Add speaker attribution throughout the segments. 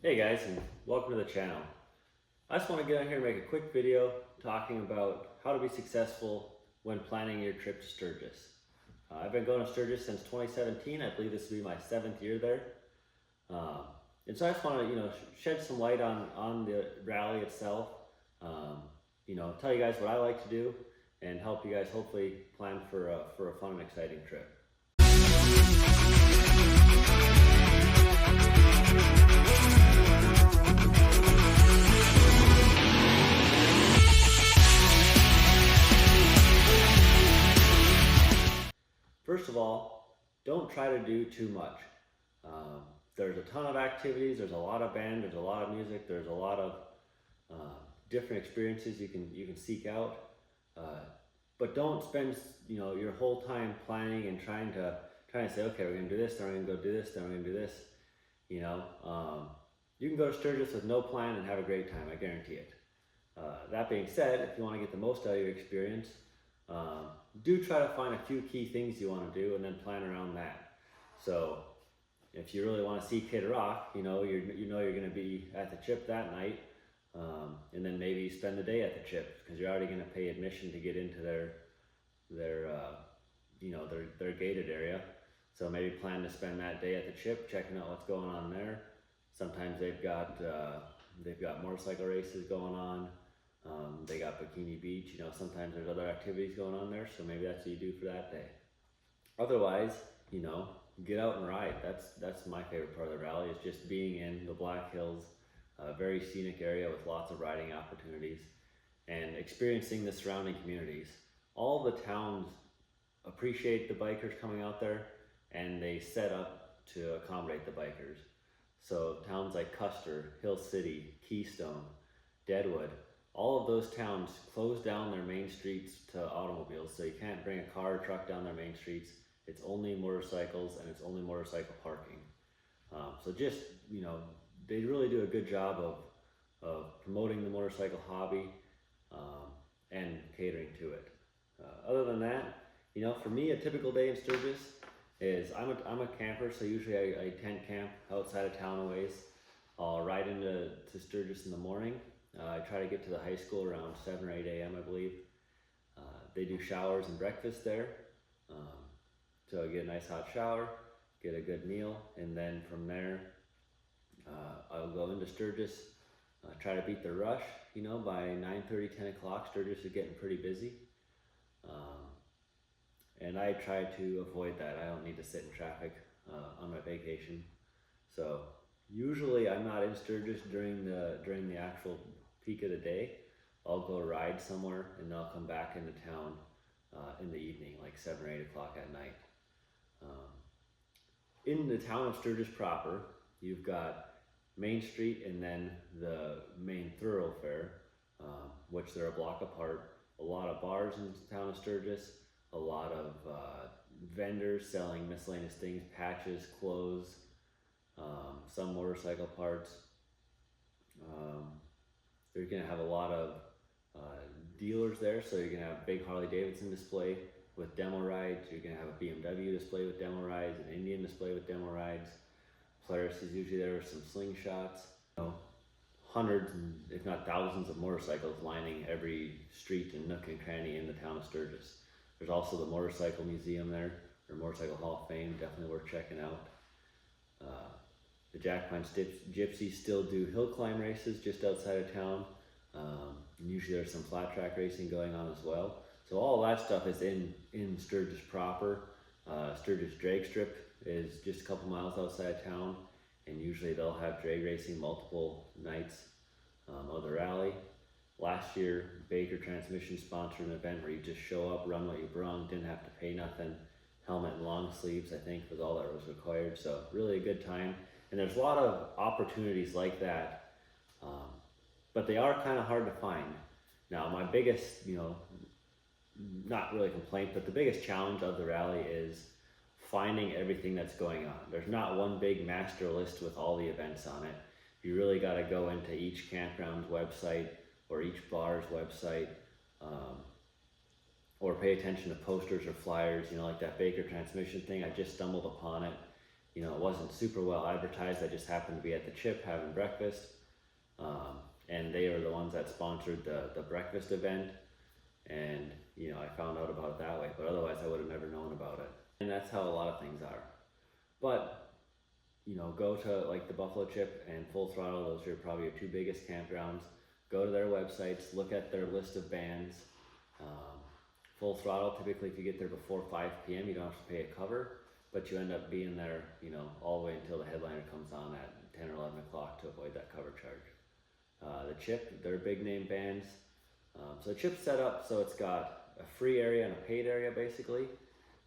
Speaker 1: Hey guys, and welcome to the channel. I just want to get on here and make a quick video talking about how to be successful when planning your trip to Sturgis. I've been going to Sturgis since 2017. I believe this will be my 7th year there. And so I just want to, shed some light on the rally itself. Tell you guys what I like to do and help you guys hopefully plan for a fun and exciting trip. First of all, don't try to do too much. There's a ton of activities, there's a lot of band, there's a lot of music, there's a lot of different experiences you can seek out. But don't spend your whole time planning and trying to say, okay, we're gonna do this, then we're gonna go do this, then we're gonna do this. You can go to Sturgis with no plan and have a great time, I guarantee it. That being said, if you want to get the most out of your experience, do try to find a few key things you want to do and then plan around that. So if you really want to see Kid Rock, you're going to be at the Chip that night, and then maybe spend the day at the Chip because you're already going to pay admission to get into their gated area. So maybe plan to spend that day at the Chip, checking out what's going on there. Sometimes they've got motorcycle races going on. They got Bikini Beach, sometimes there's other activities going on there, so maybe that's what you do for that day. Otherwise, get out and ride. That's my favorite part of the rally, is just being in the Black Hills, a very scenic area with lots of riding opportunities, and experiencing the surrounding communities. All the towns appreciate the bikers coming out there, and they set up to accommodate the bikers. So towns like Custer, Hill City, Keystone, Deadwood, all of those towns close down their main streets to automobiles, so you can't bring a car or truck down their main streets. It's only motorcycles, and it's only motorcycle parking. So just, they really do a good job of promoting the motorcycle hobby and catering to it. Other than that, for me, a typical day in Sturgis is I'm a camper, so usually I tent camp outside of town a ways. I'll ride into Sturgis in the morning. I try to get to the high school around 7 or 8 a.m. I believe. They do showers and breakfast there. So I get a nice hot shower, get a good meal, and then from there I'll go into Sturgis, try to beat the rush. By 9:30, 10 o'clock, Sturgis is getting pretty busy. And I try to avoid that. I don't need to sit in traffic on my vacation. So usually I'm not in Sturgis during the actual peak of the day. I'll go ride somewhere and then I'll come back into town in the evening, like 7 or 8 o'clock at night. In the town of Sturgis proper, you've got Main Street and then the main thoroughfare, which they're a block apart. A lot of bars in the town of Sturgis, a lot of vendors selling miscellaneous things, patches, clothes, some motorcycle parts. They're going to have a lot of dealers there, so you're going to have a big Harley Davidson display with demo rides, you're going to have a BMW display with demo rides, an Indian display with demo rides. Polaris is usually there with some slingshots. Hundreds, if not thousands, of motorcycles lining every street and nook and cranny in the town of Sturgis. There's also the Motorcycle Museum there, or Motorcycle Hall of Fame, definitely worth checking out. The Jack Punch Gypsies still do hill climb races just outside of town. Usually there's some flat track racing going on as well. So all that stuff is in Sturgis proper. Sturgis Drag Strip is just a couple miles outside of town, and usually they'll have drag racing multiple nights of the rally. Last year, Baker Transmission sponsored an event where you just show up, run what you brung, didn't have to pay nothing. Helmet and long sleeves, I think, was all that was required. So really a good time. And there's a lot of opportunities like that, but they are kind of hard to find. Now, my biggest, not really complaint, but the biggest challenge of the rally is finding everything that's going on. There's not one big master list with all the events on it. You really got to go into each campground's website or each bar's website, or pay attention to posters or flyers, like that Baker Transmission thing. I just stumbled upon it, you know, it wasn't super well advertised. I just happened to be at the Chip having breakfast, and they were the ones that sponsored the breakfast event, and you know, I found out about it that way. But otherwise, I would have never known about it. And that's how a lot of things are. But you know, go to like the Buffalo Chip and Full Throttle. Those are probably your two biggest campgrounds. Go to their websites, look at their list of bands. Um, Full Throttle, typically if you get there before 5 p.m., you don't have to pay a cover, but you end up being there, you know, all the way until the headliner comes on at 10 or 11 o'clock to avoid that cover charge. The Chip, they're big name bands. So the Chip's set up so it's got a free area and a paid area basically.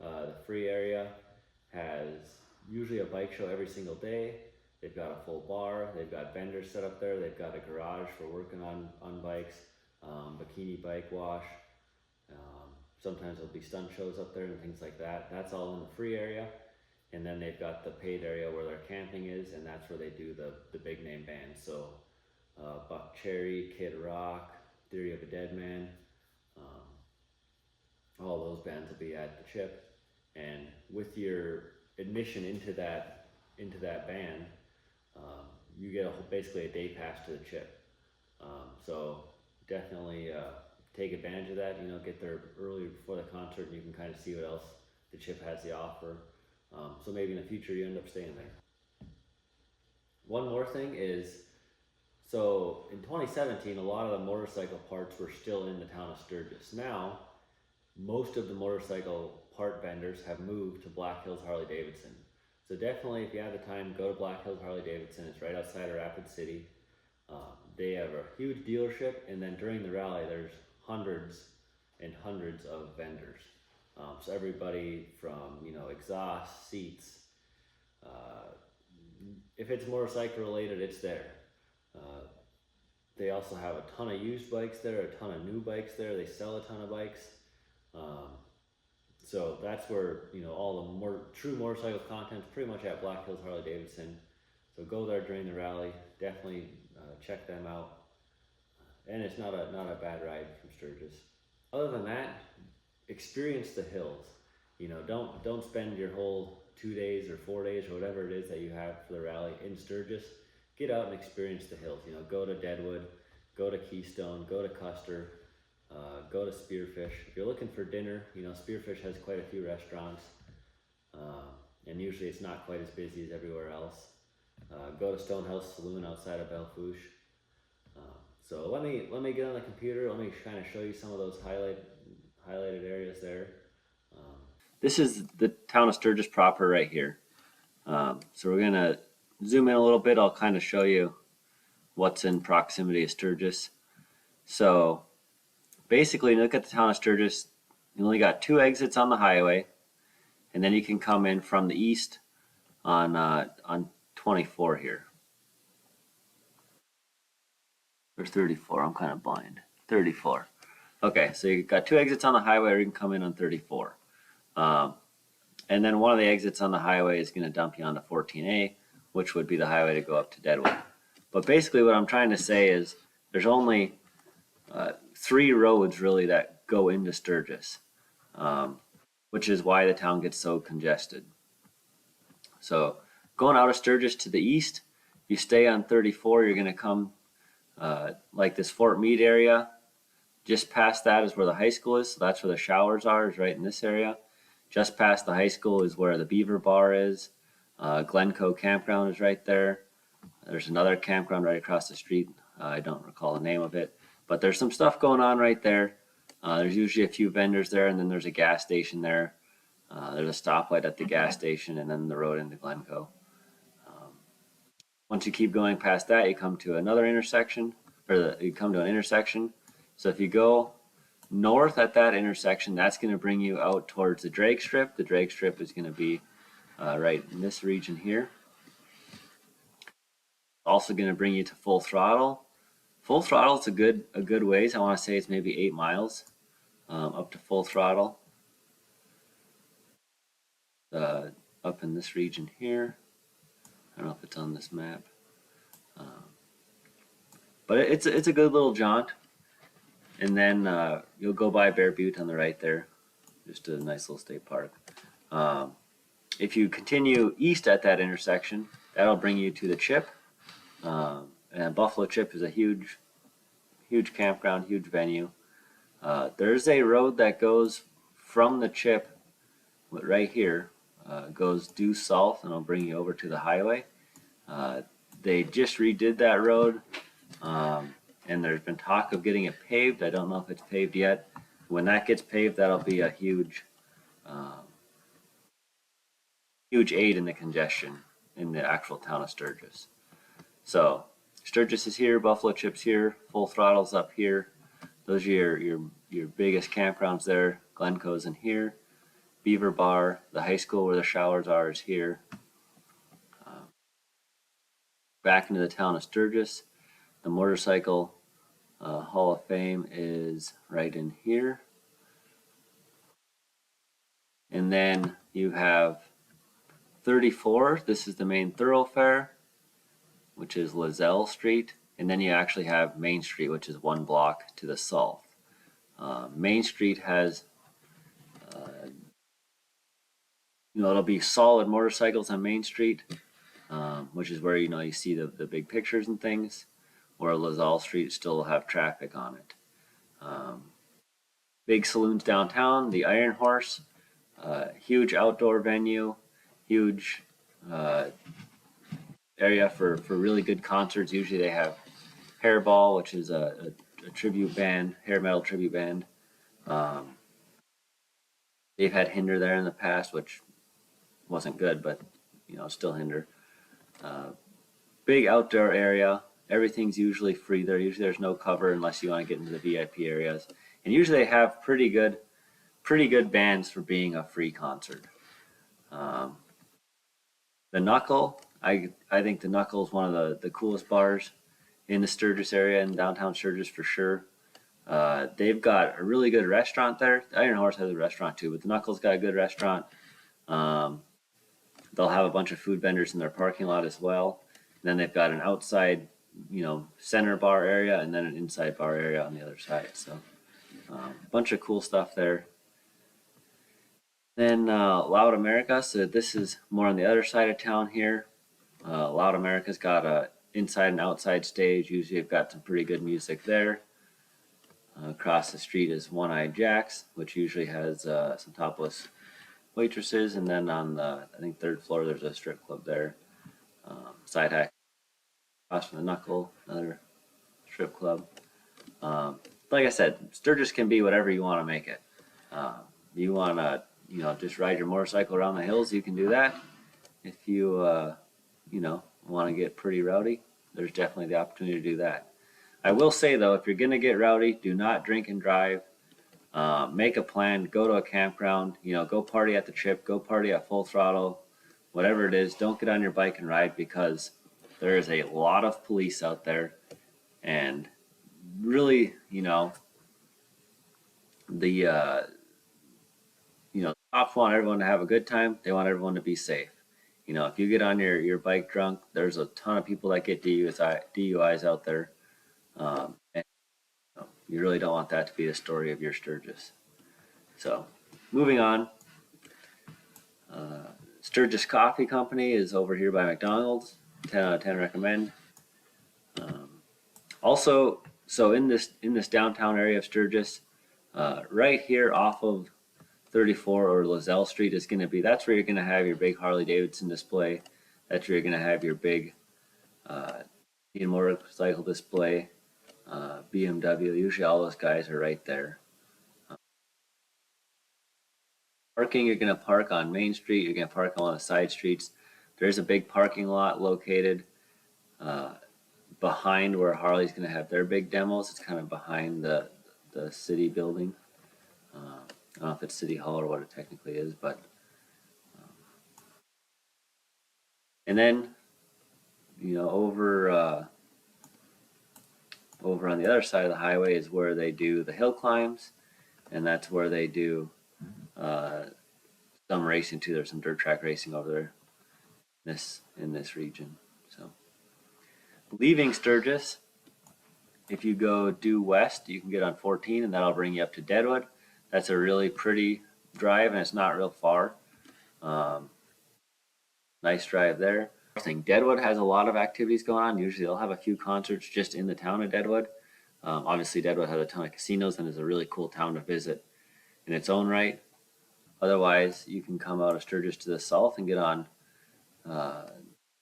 Speaker 1: The free area has usually a bike show every single day. They've got a full bar, they've got vendors set up there, they've got a garage for working on bikes, bikini bike wash. Sometimes there'll be stunt shows up there and things like that. That's all in the free area. And then they've got the paid area where their camping is, and that's where they do the big name bands. So Buck Cherry, Kid Rock, Theory of a Dead Man, all those bands will be at the Chip. And with your admission into that band, you get basically a day pass to the Chip. So definitely take advantage of that. You know, get there early before the concert, and you can kind of see what else the Chip has to offer. So maybe in the future you end up staying there. One more thing is, so in 2017, a lot of the motorcycle parts were still in the town of Sturgis. Now, most of the motorcycle part vendors have moved to Black Hills Harley Davidson. So definitely, if you have the time, go to Black Hills Harley Davidson. It's right outside of Rapid City. They have a huge dealership, and then during the rally, there's hundreds and hundreds of vendors. So everybody from, you know, exhaust, seats, if it's motorcycle related, it's there. They also have a ton of used bikes there, a ton of new bikes there. They sell a ton of bikes. So that's where, you know, all the more true motorcycle content's pretty much at Black Hills Harley Davidson. So go there during the rally. Definitely check them out. And it's not a bad ride from Sturgis. Other than that, experience the hills. You know, don't spend your whole 2 days or 4 days or whatever it is that you have for the rally in Sturgis. Get out and experience the hills. You know, go to Deadwood, go to Keystone, go to Custer, go to Spearfish. If you're looking for dinner, you know, Spearfish has quite a few restaurants, and usually it's not quite as busy as everywhere else. Go to Stonehouse Saloon outside of Belfouche. So let me get on the computer. Let me kind of show you some of those highlighted areas there. This is the town of Sturgis proper right here. So we're gonna zoom in a little bit. I'll kind of show you what's in proximity of Sturgis. So basically, look at the town of Sturgis. You only got 2 exits on the highway, and then you can come in from the east on 24 here. Or 34, I'm kind of blind. 34. Okay, so you got 2 exits on the highway, or you can come in on 34. And then one of the exits on the highway is going to dump you onto 14A, which would be the highway to go up to Deadwood. But basically what I'm trying to say is there's only 3 roads really that go into Sturgis, which is why the town gets so congested. So going out of Sturgis to the east, you stay on 34, you're going to come like this Fort Meade area. Just past that is where the high school is, so that's where the showers are, is right in this area. Just past the high school is where the Beaver Bar is. Glencoe Campground is right there. There's another campground right across the street. I don't recall the name of it, but there's some stuff going on right there. There's usually a few vendors there, and then there's a gas station there. There's a stoplight at the gas station, and then the road into Glencoe. Once you keep going past that, you come to another intersection, or you come to an intersection. So if you go north at that intersection, that's going to bring you out towards the drag strip. The drag strip is going to be right in this region here. Also going to bring you to Full Throttle. Full Throttle is a good ways. I want to say it's maybe 8 miles up to Full Throttle. Up in this region here. I don't know if it's on this map, but it's a good little jaunt. And then you'll go by Bear Butte on the right there, just a nice little state park. if you continue east at that intersection, that'll bring you to the Chip. And Buffalo Chip is a huge, huge campground, huge venue. There's a road that goes from the Chip right here, goes due south, and it'll bring you over to the highway. They just redid that road, and there's been talk of getting it paved. I don't know if it's paved yet. When that gets paved, that'll be a huge, huge aid in the congestion in the actual town of Sturgis. So Sturgis is here, Buffalo Chip's here, Full Throttle's up here. Those are your biggest campgrounds there. Glencoe's in here. Beaver Bar, the high school where the showers are, is here. Back into the town of Sturgis. The motorcycle Hall of Fame is right in here. And then you have 34. This is the main thoroughfare, which is Lozelle Street. And then you actually have Main Street, which is one block to the south. Main Street has, it'll be solid motorcycles on Main Street, which is where, you see the big pictures and things, where Lozelle Street still have traffic on it. Big saloons downtown, the Iron Horse, huge outdoor venue, huge area for really good concerts. Usually they have Hairball, which is a tribute band, hair metal tribute band. They've had Hinder there in the past, which wasn't good, but still Hinder. Big outdoor area. Everything's usually free there. Usually there's no cover unless you want to get into the VIP areas. And usually they have pretty good bands for being a free concert. The Knuckle, I think the Knuckle is one of the coolest bars in the Sturgis area, in downtown Sturgis for sure. They've got a really good restaurant there. The Iron Horse has a restaurant too, but the Knuckle's got a good restaurant. They'll have a bunch of food vendors in their parking lot as well. And then they've got an outside, center bar area, and then an inside bar area on the other side. So a bunch of cool stuff there. Then Loud America. So this is more on the other side of town here. Loud America's got a inside and outside stage. Usually you've got some pretty good music there. Across the street is One Eyed Jack's, which usually has some topless waitresses, and then on the, I think, third floor there's a strip club there. Side hack across from the Knuckle, another strip club. Like I said, Sturgis can be whatever you want to make it. You want to, just ride your motorcycle around the hills, you can do that. If you, want to get pretty rowdy, there's definitely the opportunity to do that. I will say though, if you're going to get rowdy, do not drink and drive. Make a plan, go to a campground, go party at the Chip, go party at Full Throttle, whatever it is. Don't get on your bike and ride, because there is a lot of police out there, and really, the cops want everyone to have a good time. They want everyone to be safe. If you get on your bike drunk, there's a ton of people that get DUIs out there. And you really don't want that to be the story of your Sturgis. So, moving on. Sturgis Coffee Company is over here by McDonald's. 10 out of 10 recommend. Also, so in this downtown area of Sturgis, right here off of 34 or Lozelle Street is going to be, that's where you're going to have your big Harley Davidson display. That's where you're going to have your big motorcycle display. BMW, usually all those guys are right there. Parking, you're going to park on Main Street, you're going to park along the side streets. There's a big parking lot located behind where Harley's going to have their big demos. It's kind of behind the city building. I don't know if it's City Hall or what it technically is, but and then over on the other side of the highway is where they do the hill climbs, and that's where they do some racing too. There's some dirt track racing over there in this region. So leaving Sturgis, if you go due west, you can get on 14, and that'll bring you up to Deadwood. That's a really pretty drive, and it's not real far. Nice drive there. I think Deadwood has a lot of activities going on. Usually they'll have a few concerts just in the town of Deadwood. Obviously, Deadwood has a ton of casinos and is a really cool town to visit in its own right. Otherwise, you can come out of Sturgis to the south and get on uh,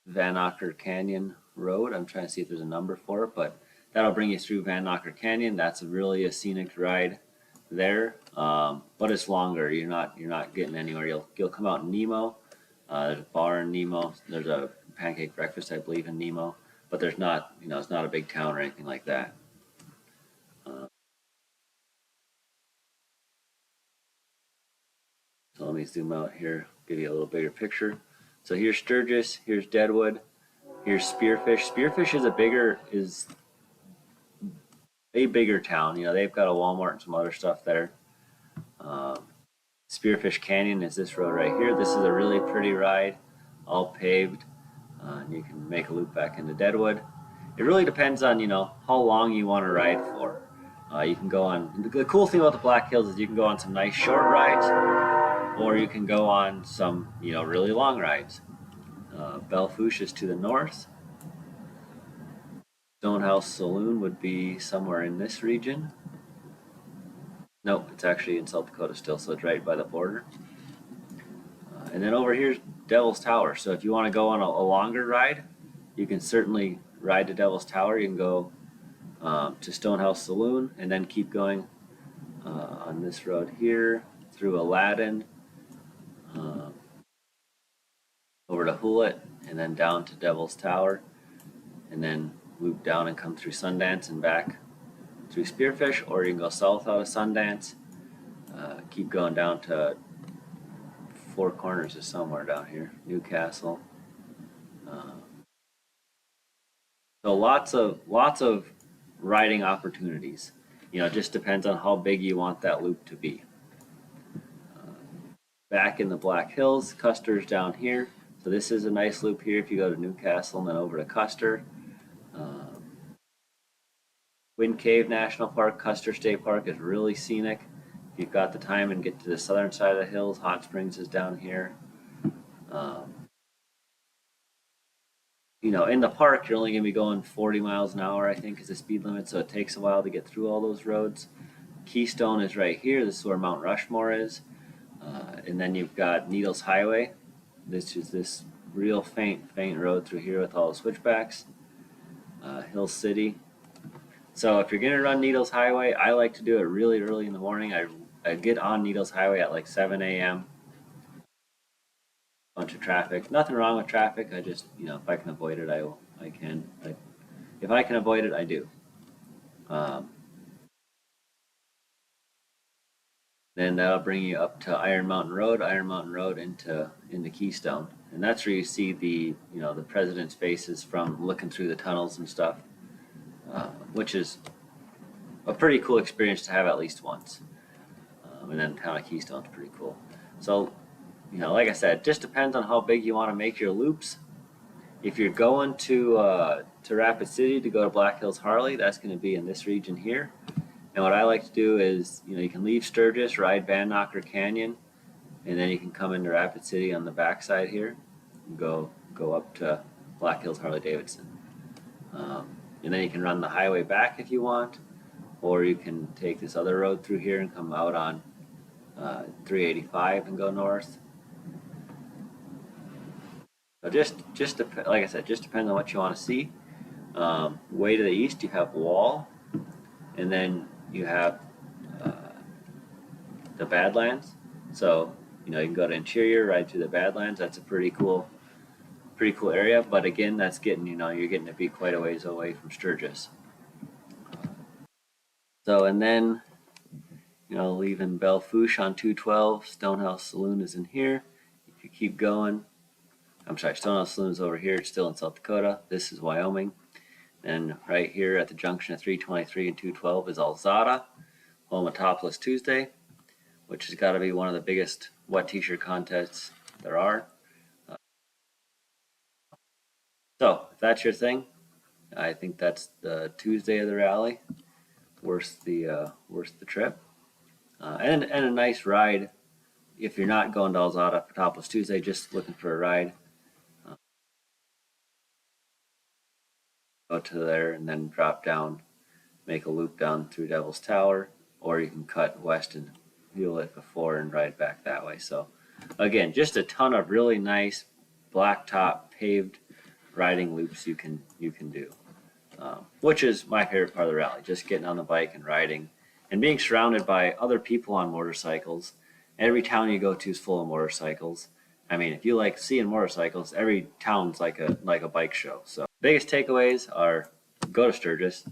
Speaker 1: Van Knocker Canyon Road. I'm trying to see if there's a number for it, but that'll bring you through Van Knocker Canyon. That's really a scenic ride there, but it's longer. You're not getting anywhere. You'll come out in Nemo. There's a bar in Nemo. There's a pancake breakfast, I believe, in Nemo, but there's not, it's not a big town or anything like that. Uh, so let me zoom out here, give you a little bigger picture. So here's Sturgis, here's Deadwood, here's Spearfish. Spearfish is a bigger town. They've got a Walmart and some other stuff there. Um, Spearfish Canyon is this road right here. This is a really pretty ride, all paved. And you can make a loop back into Deadwood. It really depends on how long you want to ride for. You can go on. The cool thing about the Black Hills is you can go on some nice short rides, or you can go on some really long rides. Belle Fourche is to the north. Stonehouse Saloon would be somewhere in this region. Nope, it's actually in South Dakota still, so it's right by the border. And then over here's Devil's Tower. So if you want to go on a longer ride, you can certainly ride to Devil's Tower. You can go to Stonehouse Saloon and then keep going on this road here through Aladdin, uh, over to Hewlett, and then down to Devil's Tower, and then loop down and come through Sundance and back through Spearfish, or you can go south out of Sundance, keep going down to Four Corners is somewhere down here, Newcastle. Uh, so lots of riding opportunities. It just depends on how big you want that loop to be. Uh, Back in the Black Hills, Custer's down here. So this is a nice loop here if you go to Newcastle and then over to Custer. Wind Cave National Park, Custer State Park is really scenic. If you've got the time and get to the southern side of the hills, Hot Springs is down here. Um, in the park, you're only going to be going 40 miles an hour, I think, is the speed limit, so it takes a while to get through all those roads. Keystone is right here. This is where Mount Rushmore is. And then you've got Needles Highway. This is this real faint road through here with all the switchbacks. Hill City. So if you're going to run Needles Highway, I like to do it really early in the morning. I get on Needles Highway at like 7 a.m. Bunch of traffic. Nothing wrong with traffic. I just, if I can avoid it, I can. If I can avoid it, I do. Um, then that'll bring you up to Iron Mountain Road into Keystone. And that's where you see the president's faces from looking through the tunnels and stuff. Which is a pretty cool experience to have at least once. And then town of Keystone's pretty cool. So, like I said, just depends on how big you want to make your loops. If you're going to Rapid City to go to Black Hills Harley, that's going to be in this region here. And what I like to do is, you can leave Sturgis, ride Van Knocker Canyon, and then you can come into Rapid City on the backside here and go up to Black Hills Harley Davidson. And then you can run the highway back if you want, or you can take this other road through here and come out on 385 and go north. So like I said, just depends on what you want to see. Way to the east, you have Wall, and then you have the Badlands. So you can go to Interior, ride through the Badlands. That's a pretty cool area, but again, that's getting, you're getting to be quite a ways away from Sturgis. So, and then, leaving Belle Fourche on 212, Stonehouse Saloon is in here. If you keep going, Stonehouse Saloon is over here. It's still in South Dakota. This is Wyoming. And right here at the junction of 323 and 212 is Alzada, home of Topless Tuesday, which has got to be one of the biggest wet t-shirt contests there are. So if that's your thing, I think that's the Tuesday of the rally. Worth the trip, and a nice ride. If you're not going to Alzada for Topless Tuesday, just looking for a ride, go to there and then drop down, make a loop down through Devil's Tower, or you can cut west and fuel it before and ride back that way. So again, just a ton of really nice blacktop paved riding loops you can do, which is my favorite part of the rally. Just getting on the bike and riding, and being surrounded by other people on motorcycles. Every town you go to is full of motorcycles. I mean, if you like seeing motorcycles, every town's like a bike show. So biggest takeaways are: go to Sturgis,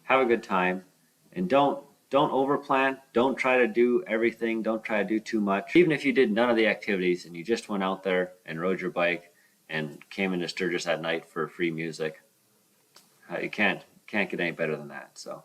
Speaker 1: have a good time, and don't overplan. Don't try to do everything. Don't try to do too much. Even if you did none of the activities and you just went out there and rode your bike and came into Sturgis at night for free music, you can't get any better than that. So.